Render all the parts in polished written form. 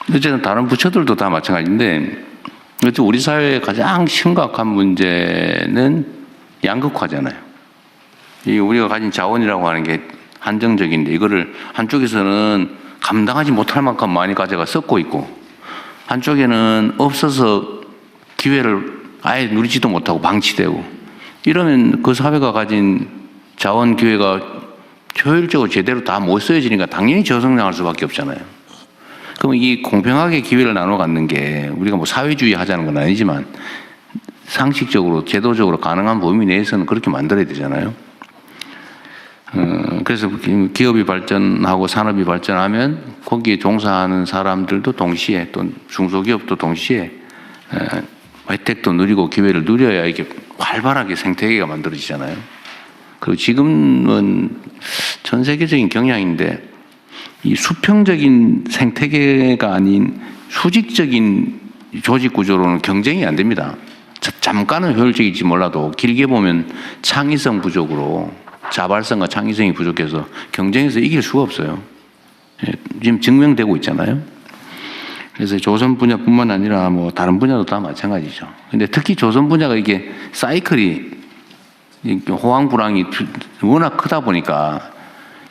어쨌든 다른 부처들도 다 마찬가지인데, 우리 사회의 가장 심각한 문제는 양극화잖아요. 이 우리가 가진 자원이라고 하는 게 한정적인데, 이거를 한쪽에서는 감당하지 못할 만큼 많이 가져가 썩고 있고, 한쪽에는 없어서 기회를 아예 누리지도 못하고 방치되고, 이러면 그 사회가 가진 자원 기회가 효율적으로 제대로 다 못 쓰여지니까 당연히 저성장할 수밖에 없잖아요. 그럼 이 공평하게 기회를 나눠 갖는 게, 우리가 뭐 사회주의 하자는 건 아니지만 상식적으로 제도적으로 가능한 범위 내에서는 그렇게 만들어야 되잖아요. 그래서 기업이 발전하고 산업이 발전하면 거기에 종사하는 사람들도 동시에, 또 중소기업도 동시에 혜택도 누리고 기회를 누려야 이게 활발하게 생태계가 만들어지잖아요. 그리고 지금은 전 세계적인 경향인데, 이 수평적인 생태계가 아닌 수직적인 조직 구조로는 경쟁이 안 됩니다. 잠깐은 효율적일지 몰라도 길게 보면 창의성 부족으로, 자발성과 창의성이 부족해서 경쟁에서 이길 수가 없어요. 지금 증명되고 있잖아요. 그래서 조선 분야뿐만 아니라 뭐 다른 분야도 다 마찬가지죠. 근데 특히 조선 분야가 이게 사이클이, 호황불황이 워낙 크다 보니까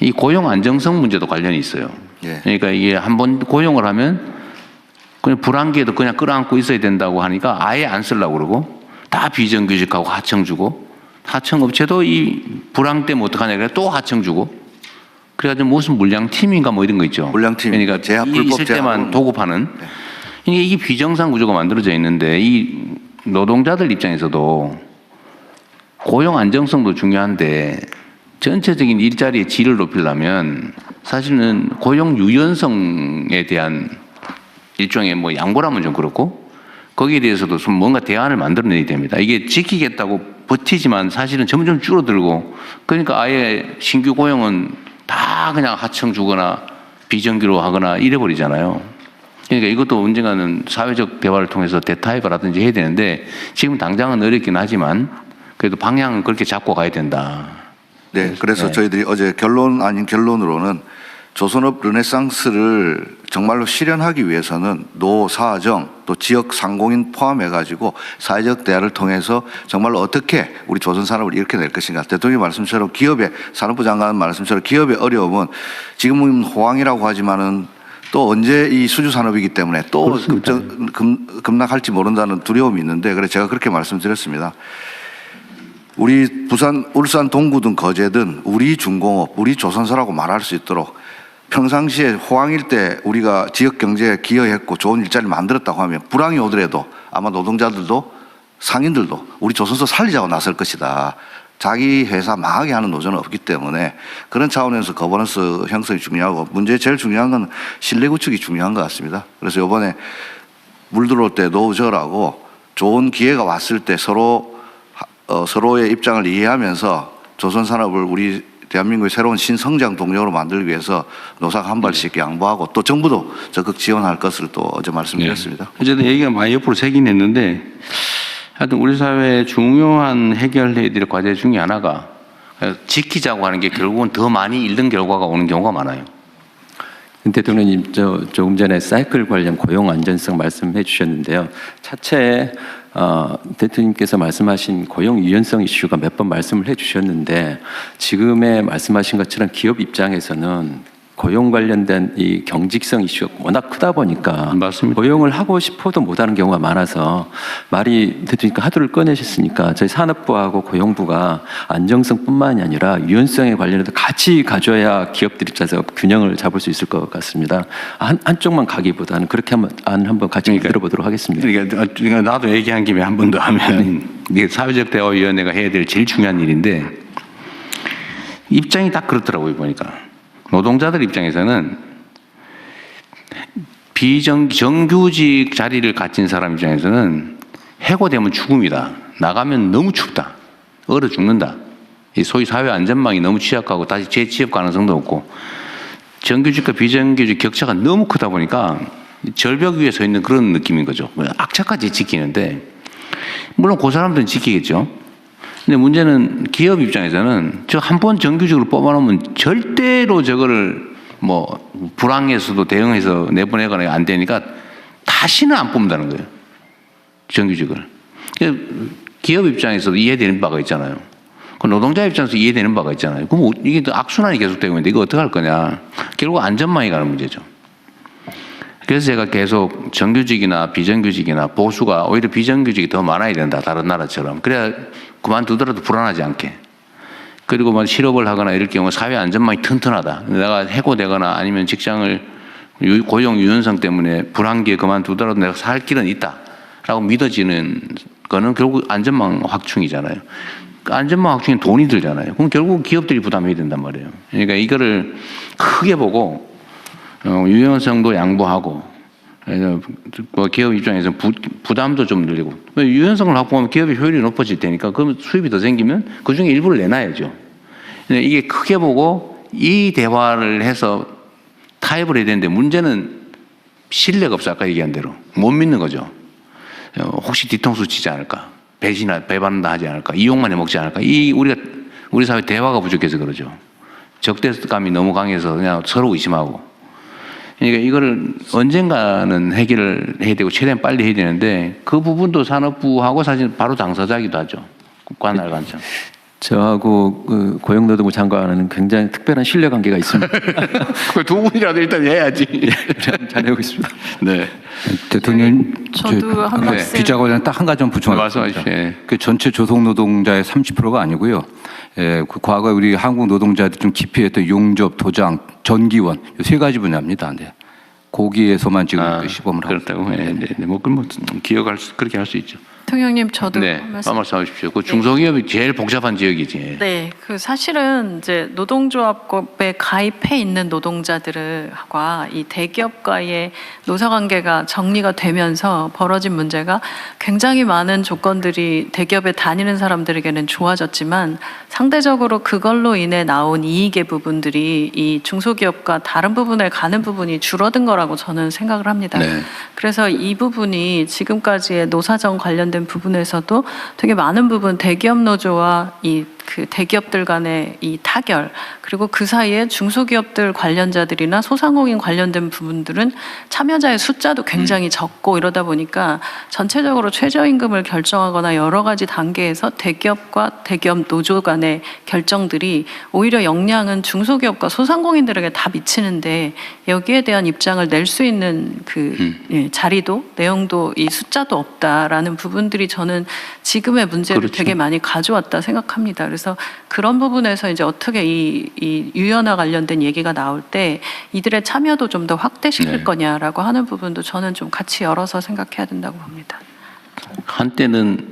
이 고용 안정성 문제도 관련이 있어요. 예. 그러니까 이게 한번 고용을 하면 그냥 불황기에도 그냥 끌어안고 있어야 된다고 하니까 아예 안 쓰려고 그러고, 다 비정규직하고 하청 주고, 하청 업체도 이 불황 때문에 어떡하냐 그래 또 하청 주고, 그래가지고 무슨 물량팀인가 뭐 이런 거 있죠. 물량팀. 그러니까 제한, 이 있을 때만 도급하는. 네. 그러니까 이게 비정상 구조가 만들어져 있는데, 이 노동자들 입장에서도 고용 안정성도 중요한데 전체적인 일자리의 질을 높이려면 사실은 고용 유연성에 대한 일종의 뭐 양보라면 좀 그렇고, 거기에 대해서도 좀 뭔가 대안을 만들어내야 됩니다. 이게 지키겠다고 버티지만 사실은 점점 줄어들고, 그러니까 아예 신규 고용은 다 그냥 하청 주거나 비정규로 하거나 이래버리잖아요. 그러니까 이것도 언젠가는 사회적 대화를 통해서 대타협을 하든지 해야 되는데, 지금 당장은 어렵긴 하지만 그래도 방향은 그렇게 잡고 가야 된다. 네, 그래서 저희들이 어제 결론 아닌 결론으로는 조선업 르네상스를 정말로 실현하기 위해서는 노, 사정, 또 지역 상공인 포함해가지고 사회적 대화를 통해서 정말로 어떻게 우리 조선 산업을 일으켜낼 것인가. 대통령의 말씀처럼 기업의, 산업부 장관 말씀처럼 기업의 어려움은 지금은 호황이라고 하지만은 또 언제 이 수주 산업이기 때문에 또 급락할지 모른다는 두려움이 있는데, 그래서 제가 그렇게 말씀드렸습니다. 우리 부산, 울산, 동구든 거제든 우리 중공업, 우리 조선사라고 말할 수 있도록 평상시에 호황일 때 우리가 지역 경제에 기여했고 좋은 일자리를 만들었다고 하면 불황이 오더라도 아마 노동자들도 상인들도 우리 조선소 살리자고 나설 것이다. 자기 회사 망하게 하는 노조는 없기 때문에 그런 차원에서 거버넌스 형성이 중요하고, 문제 제일 중요한 건 신뢰 구축이 중요한 것 같습니다. 그래서 이번에 물 들어올 때 노저라고 좋은 기회가 왔을 때 서로의 입장을 이해하면서 조선 산업을 우리 대한민국의 새로운 신성장 동력으로 만들기 위해서 노사가 한 발씩 양보하고, 또 정부도 적극 지원할 것을 또 어제 말씀드렸습니다. 어쨌든 얘기가 많이 옆으로 새긴 했는데, 하여튼 우리 사회의 중요한 해결해야 될 과제 중에 하나가 지키자고 하는 게 결국은 더 많이 잃는 결과가 오는 경우가 많아요. 대통령님, 조금 전에 사이클 관련 고용 안전성 말씀해 주셨는데요. 차체에 대통령님께서 말씀하신 고용 유연성 이슈가 몇 번 말씀을 해 주셨는데, 지금의 말씀하신 것처럼 기업 입장에서는 고용 관련된 이 경직성 이슈가 워낙 크다 보니까 맞습니다. 고용을 하고 싶어도 못하는 경우가 많아서, 말이 대통령님께 하도를 꺼내셨으니까 저희 산업부하고 고용부가 안정성뿐만이 아니라 유연성에 관련해서 같이 가져야 기업들 입장에서 균형을 잡을 수 있을 것 같습니다. 한쪽만 가기보다는 그렇게 한번 같이 들어보도록 하겠습니다. 그러니까 나도 얘기한 김에 한 번 더 하면, 이게 사회적 대화위원회가 해야 될 제일 중요한 일인데, 입장이 딱 그렇더라고요, 보니까. 노동자들 입장에서는 정규직 자리를 가진 사람 입장에서는 해고되면 죽음이다. 나가면 너무 춥다. 얼어 죽는다. 소위 사회 안전망이 너무 취약하고 다시 재취업 가능성도 없고, 정규직과 비정규직 격차가 너무 크다 보니까 절벽 위에 서 있는 그런 느낌인 거죠. 악착같이 지키는데, 물론 그 사람들은 지키겠죠. 근데 문제는 기업 입장에서는 저 한 번 정규직으로 뽑아놓으면 절대로 저거를 뭐 불황에서도 대응해서 내보내거나 안 되니까 다시는 안 뽑는다는 거예요. 정규직을. 기업 입장에서도 이해되는 바가 있잖아요. 노동자 입장에서 이해되는 바가 있잖아요. 그럼 이게 또 악순환이 계속되고 있는데 이거 어떻게 할 거냐. 결국 안전망이 가는 문제죠. 그래서 제가 계속 정규직이나 비정규직이나 보수가 오히려 비정규직이 더 많아야 된다. 다른 나라처럼. 그래야 그만두더라도 불안하지 않게. 그리고 뭐 실업을 하거나 이럴 경우 사회 안전망이 튼튼하다. 내가 해고되거나 아니면 직장을 고용 유연성 때문에 불안기에 그만두더라도 내가 살 길은 있다라고 믿어지는 거는 결국 안전망 확충이잖아요. 안전망 확충에 돈이 들잖아요. 그럼 결국 기업들이 부담해야 된단 말이에요. 그러니까 이거를 크게 보고 유연성도 양보하고 뭐 기업 입장에서 부담도 좀 늘리고 유연성을 확보하면 기업의 효율이 높아질 테니까 그럼 수입이 더 생기면 그중에 일부를 내놔야죠. 이게 크게 보고 이 대화를 해서 타협을 해야 되는데 문제는 신뢰가 없어. 아까 얘기한 대로 못 믿는 거죠. 혹시 뒤통수 치지 않을까, 배반다 하지 않을까, 이용만 해먹지 않을까. 우리 사회 대화가 부족해서 그러죠. 적대감이 너무 강해서 그냥 서로 의심하고. 그러니까 이거를 언젠가는 해결을 해야 되고 최대한 빨리 해야 되는데 그 부분도 산업부하고 사실 바로 당사자이기도 하죠. 관할 관점. 저하고 그 고용노동부 장관은 굉장히 특별한 신뢰관계가 있습니다. 그 두 분이라도 일단 해야지. 잘해보겠습니다. 네. 대통령, 저도 한 말씀. 비자 관련 딱 한 가지만 부총하겠습니다. 말씀하십시오. 예. 그 전체 조속 노동자의 30%가 아니고요. 그 과거 우리 한국 노동자들 좀 기피했던 용접, 도장, 전기원 이 세 가지 분야입니다. 네. 거기에서만 지금 그 시범을 하고 그렇다고. 네. 뭐 그럼 그렇게 할 수 있죠. 대통령님 저도 네. 한 말씀. 말씀하십시오. 그 중소기업이 제일 복잡한 지역이지. 네, 그 사실은 이제 노동조합법에 가입해 있는 노동자들과 이 대기업과의 노사관계가 정리가 되면서 벌어진 문제가 굉장히 많은 조건들이 대기업에 다니는 사람들에게는 좋아졌지만 상대적으로 그걸로 인해 나온 이익의 부분들이 이 중소기업과 다른 부분에 가는 부분이 줄어든 거라고 저는 생각을 합니다. 네. 그래서 이 부분이 지금까지의 노사정 관련된 부분에서도 되게 많은 부분 대기업 노조와 그 대기업들 간의 이 타결 그리고 그 사이에 중소기업들 관련자들이나 소상공인 관련된 부분들은 참여자의 숫자도 굉장히 적고 이러다 보니까 전체적으로 최저임금을 결정하거나 여러 가지 단계에서 대기업과 대기업 노조 간의 결정들이 오히려 영향은 중소기업과 소상공인들에게 다 미치는데 여기에 대한 입장을 낼 수 있는 자리도 내용도 이 숫자도 없다라는 부분들이 저는 지금의 문제를 그렇죠. 되게 많이 가져왔다 생각합니다. 그래서 그런 부분에서 이제 어떻게 이 유연화 관련된 얘기가 나올 때 이들의 참여도 좀 더 확대시킬 네. 거냐라고 하는 부분도 저는 좀 같이 열어서 생각해야 된다고 봅니다. 한때는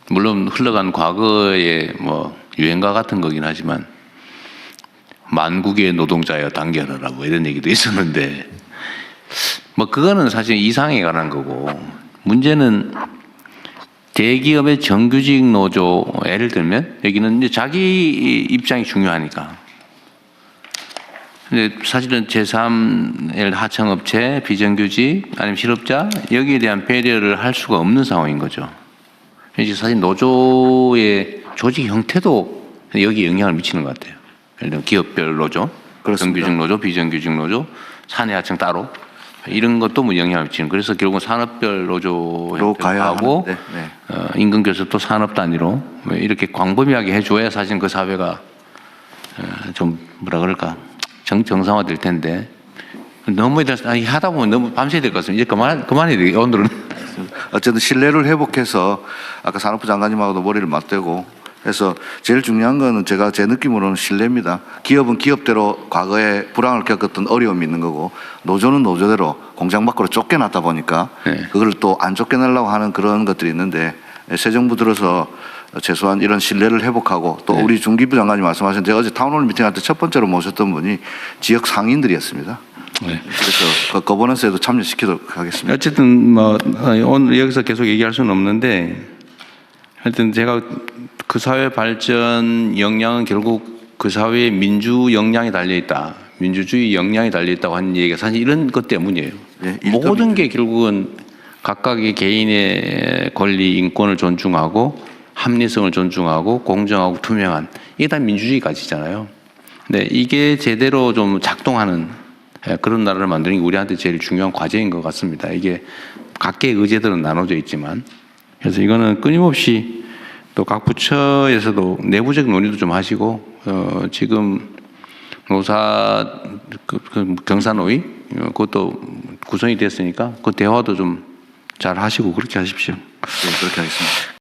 물론 흘러간 과거의 뭐 유행가 같은 거긴 하지만 만국의 노동자여 단결하라 뭐 이런 얘기도 있었는데 뭐 그거는 사실 이상에 관한 거고 문제는 대기업의 정규직 노조 예를 들면 여기는 이제 자기 입장이 중요하니까. 근데 사실은 제3 하청업체, 비정규직 아니면 실업자 여기에 대한 배려를 할 수가 없는 상황인 거죠. 이제 사실 노조의 조직 형태도 여기에 영향을 미치는 것 같아요. 예를 들면 기업별 노조, 그렇습니다. 정규직 노조, 비정규직 노조, 사내 하청 따로 이런 것도 뭐 영향을 미치는. 그래서 결국은 산업별 노조 형태하고 임금 교섭도 산업 단위로 이렇게 광범위하게 해줘야 사실 그 사회가 좀 뭐라 그럴까 정상화될 텐데 너무 하다 보면 너무 밤새야 될 것 같습니다. 이제 그만해야 되겠 오늘은. 어쨌든 신뢰를 회복해서 아까 산업부 장관님하고도 머리를 맞대고 해서 제일 중요한 거는 제 느낌으로는 신뢰입니다. 기업은 기업대로 과거에 불황을 겪었던 어려움이 있는 거고 노조는 노조대로 공장 밖으로 쫓겨났다 보니까 그걸 또 안 쫓겨내려고 하는 그런 것들이 있는데 새 정부 들어서 최소한 이런 신뢰를 회복하고 또 우리 중기부 장관님 말씀하신 제가 어제 타운홀 미팅할 때 첫 번째로 모셨던 분이 지역 상인들이었습니다. 네. 그래서 그 거버넌스에도 참여시키도록 하겠습니다. 어쨌든 뭐 오늘 여기서 계속 얘기할 수는 없는데 하여튼 제가 그 사회 발전 역량은 결국 그 사회의 민주 역량이 달려 있다. 민주주의 역량이 달려 있다고 하는 얘기가 사실 이런 것 때문이에요. 네, 모든 게 결국은 각각의 개인의 권리, 인권을 존중하고 합리성을 존중하고 공정하고 투명한 이게 다 민주주의 가치잖아요. 근데 이게 제대로 좀 작동하는 그런 나라를 만드는 게 우리한테 제일 중요한 과제인 것 같습니다. 이게 각계의 의제들은 나눠져 있지만 그래서 이거는 끊임없이 또 각 부처에서도 내부적 논의도 좀 하시고 지금 노사 경사노위 그것도 구성이 됐으니까 그 대화도 좀 잘 하시고 그렇게 하십시오. 네, 그렇게 하겠습니다.